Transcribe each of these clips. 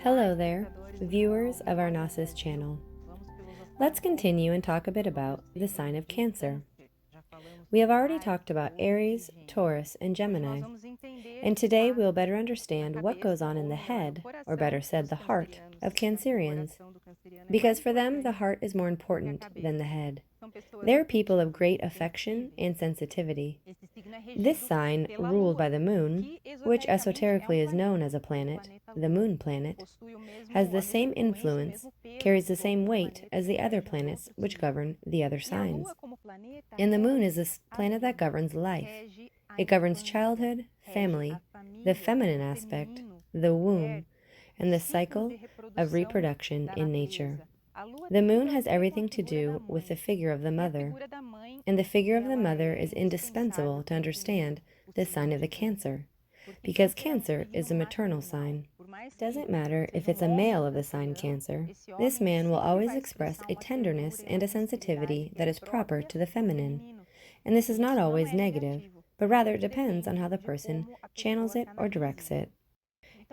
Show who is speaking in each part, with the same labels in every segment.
Speaker 1: Hello there, viewers of our Gnosis channel. Let's continue and talk a bit about the sign of Cancer. We have already talked about Aries, Taurus, and Gemini, and today we'll better understand what goes on in the head, or better said, the heart, of Cancerians, because for them the heart is more important than the head. They are people of great affection and sensitivity. This sign, ruled by the moon, which esoterically is known as a planet, the moon planet, has the same influence, carries the same weight as the other planets which govern the other signs. And the moon is a planet that governs life. It governs childhood, family, the feminine aspect, the womb, and the cycle of reproduction in nature. The moon has everything to do with the figure of the mother, and the figure of the mother is indispensable to understand the sign of the Cancer, because Cancer is a maternal sign. It doesn't matter if it's a male of the sign Cancer, this man will always express a tenderness and a sensitivity that is proper to the feminine. And this is not always negative, but rather it depends on how the person channels it or directs it.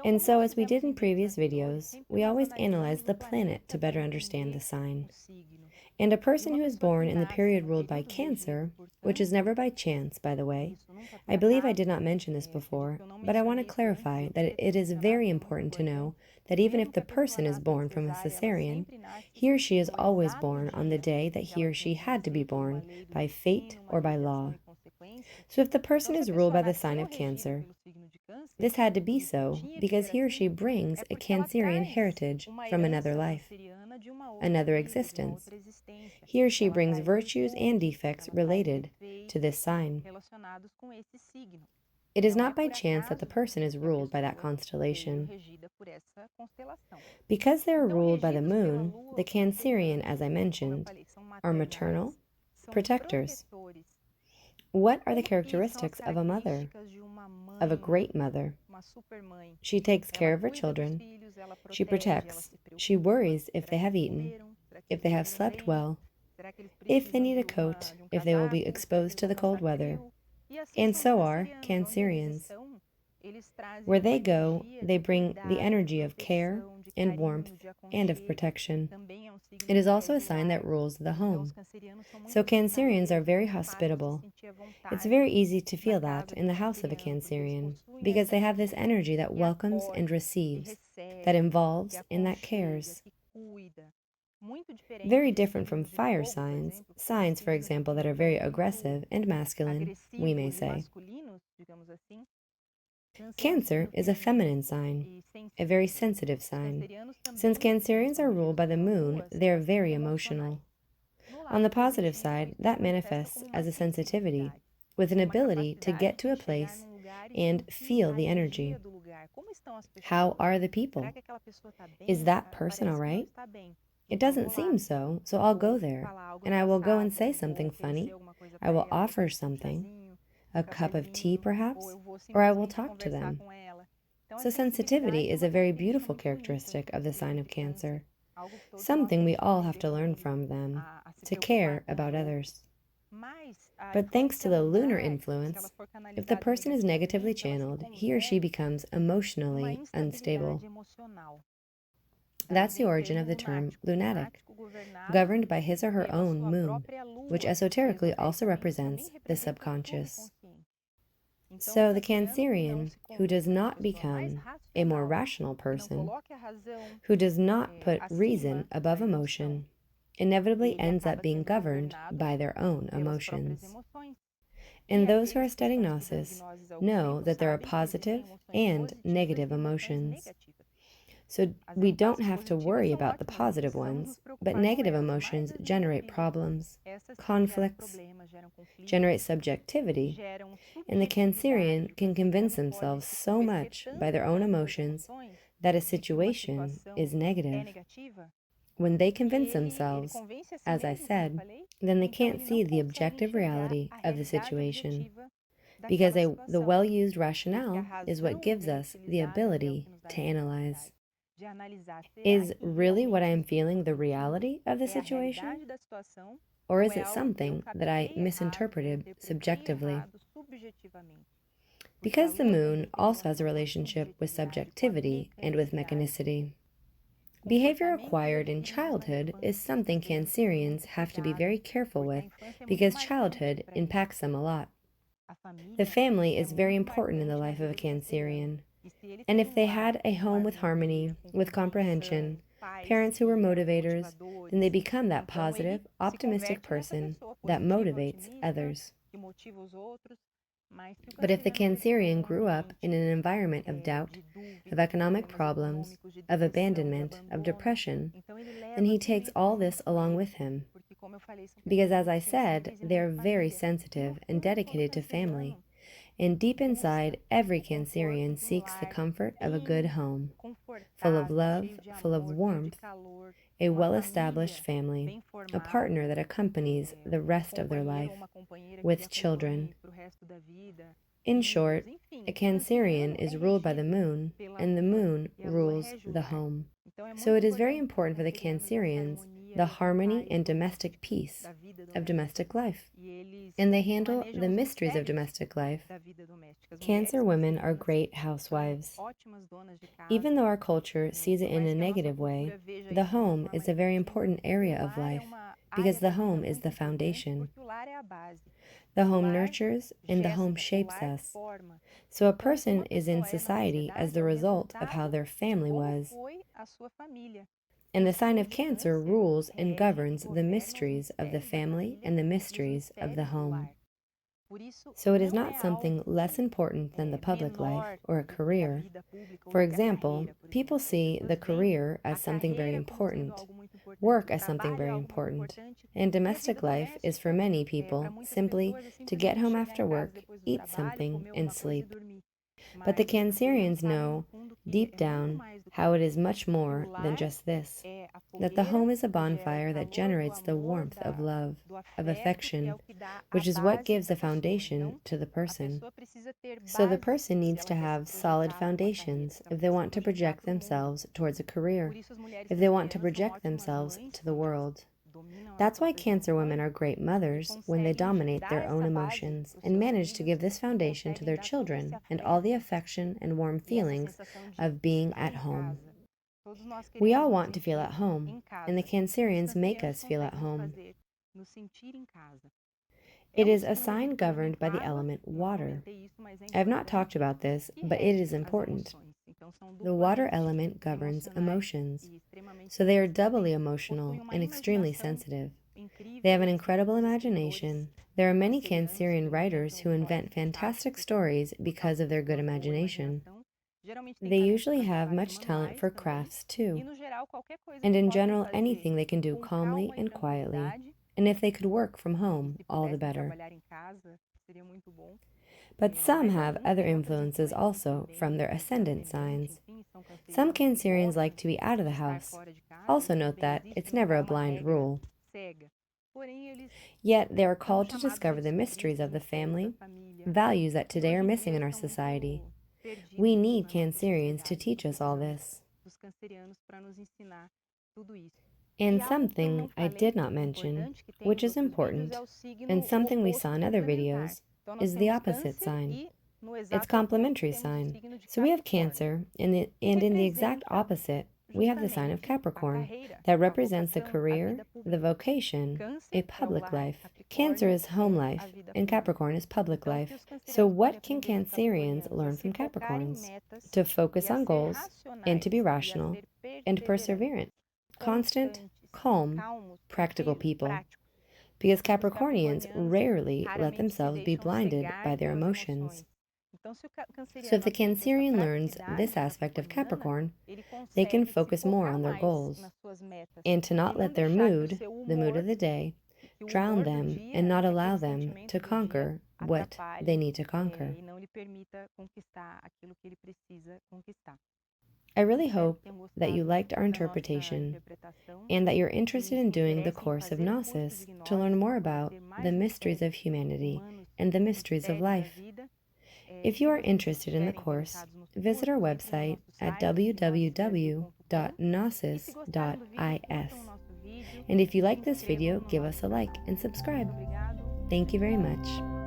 Speaker 1: And so, as we did in previous videos, we always analyze the planet to better understand the sign. And a person who is born in the period ruled by Cancer, which is never by chance, by the way, I believe I did not mention this before, but I want to clarify that it is very important to know that even if the person is born from a cesarean, he or she is always born on the day that he or she had to be born by fate or by law. So if the person is ruled by the sign of Cancer, this had to be so because he or she brings a Cancerian heritage from another life, another existence. He or she brings virtues and defects related to this sign. It is not by chance that the person is ruled by that constellation. Because they are ruled by the moon, the Cancerian, as I mentioned, are maternal, protectors. What are the characteristics of a mother, of a great mother? She takes care of her children, she protects, she worries if they have eaten, if they have slept well, if they need a coat, if they will be exposed to the cold weather. And so are Cancerians. Where they go, they bring the energy of care and warmth and of protection. It is also a sign that rules the home. So Cancerians are very hospitable. It's very easy to feel that in the house of a Cancerian, because they have this energy that welcomes and receives, that involves and that cares. Very different from fire signs, signs, for example, that are very aggressive and masculine, we may say. Cancer is a feminine sign, a very sensitive sign. Since Cancerians are ruled by the moon, they are very emotional. On the positive side, that manifests as a sensitivity, with an ability to get to a place and feel the energy. How are the people? Is that person all right? It doesn't seem so, so I'll go there, and I will go and say something funny. I will offer something, a cup of tea perhaps, or I will talk to them. So sensitivity is a very beautiful characteristic of the sign of Cancer, something we all have to learn from them, to care about others. But thanks to the lunar influence, if the person is negatively channeled, he or she becomes emotionally unstable. That's the origin of the term lunatic, governed by his or her own moon, which esoterically also represents the subconscious. So the Cancerian, who does not become a more rational person, who does not put reason above emotion, inevitably ends up being governed by their own emotions. And those who are studying Gnosis know that there are positive and negative emotions. So we don't have to worry about the positive ones, but negative emotions generate problems, conflicts, generate subjectivity, and the Cancerian can convince themselves so much by their own emotions that a situation is negative. When they convince themselves, as I said, then they can't see the objective reality of the situation, because the well-used rationale is what gives us the ability to analyze. Is really what I am feeling the reality of the situation? Or is it something that I misinterpreted subjectively? Because the moon also has a relationship with subjectivity and with mechanicity. Behavior acquired in childhood is something Cancerians have to be very careful with because childhood impacts them a lot. The family is very important in the life of a Cancerian, and if they had a home with harmony, with comprehension, parents who were motivators, then they become that positive, optimistic person that motivates others. But if the Cancerian grew up in an environment of doubt, of economic problems, of abandonment, of depression, then he takes all this along with him. Because as I said, they are very sensitive and dedicated to family. And deep inside, every Cancerian seeks the comfort of a good home, full of love, full of warmth, a well-established family, a partner that accompanies the rest of their life, with children. In short, a Cancerian is ruled by the moon, and the moon rules the home. So it is very important for the Cancerians the harmony and domestic peace of domestic life. And they handle the mysteries of domestic life. Cancer women are great housewives. Even though our culture sees it in a negative way, the home is a very important area of life because the home is the foundation. The home nurtures and the home shapes us. So a person is in society as the result of how their family was. And the sign of Cancer rules and governs the mysteries of the family and the mysteries of the home. So it is not something less important than the public life or a career. For example, people see the career as something very important, work as something very important, and domestic life is for many people simply to get home after work, eat something, and sleep. But the Cancerians know, deep down, how it is much more than just this, that the home is a bonfire that generates the warmth of love, of affection, which is what gives the foundation to the person. So the person needs to have solid foundations if they want to project themselves towards a career, if they want to project themselves to the world. That's why Cancer women are great mothers when they dominate their own emotions and manage to give this foundation to their children and all the affection and warm feelings of being at home. We all want to feel at home, and the Cancerians make us feel at home. It is a sign governed by the element water. I have not talked about this, but it is important. The water element governs emotions, so they are doubly emotional and extremely sensitive. They have an incredible imagination. There are many Cancerian writers who invent fantastic stories because of their good imagination. They usually have much talent for crafts too, and in general anything they can do calmly and quietly, and if they could work from home, all the better. But some have other influences also from their ascendant signs. Some Cancerians like to be out of the house. Also note that it's never a blind rule. Yet they are called to discover the mysteries of the family, values that today are missing in our society. We need Cancerians to teach us all this. And something I did not mention, which is important, and something we saw in other videos, is the opposite sign. It's complementary sign. So we have Cancer, and in the exact opposite, we have the sign of Capricorn that represents the career, the vocation, a public life. Cancer is home life, and Capricorn is public life. So what can Cancerians learn from Capricorns? To focus on goals, and to be rational, and perseverant, constant, calm, practical people. Because Capricornians rarely let themselves be blinded by their emotions. So if the Cancerian learns this aspect of Capricorn, they can focus more on their goals, and to not let their mood, the mood of the day, drown them and not allow them to conquer what they need to conquer. I really hope that you liked our interpretation and that you're interested in doing the course of Gnosis to learn more about the mysteries of humanity and the mysteries of life. If you are interested in the course, visit our website at www.astrology.com www.gnosis.is. And if you like this video, give us a like and subscribe. Thank you very much.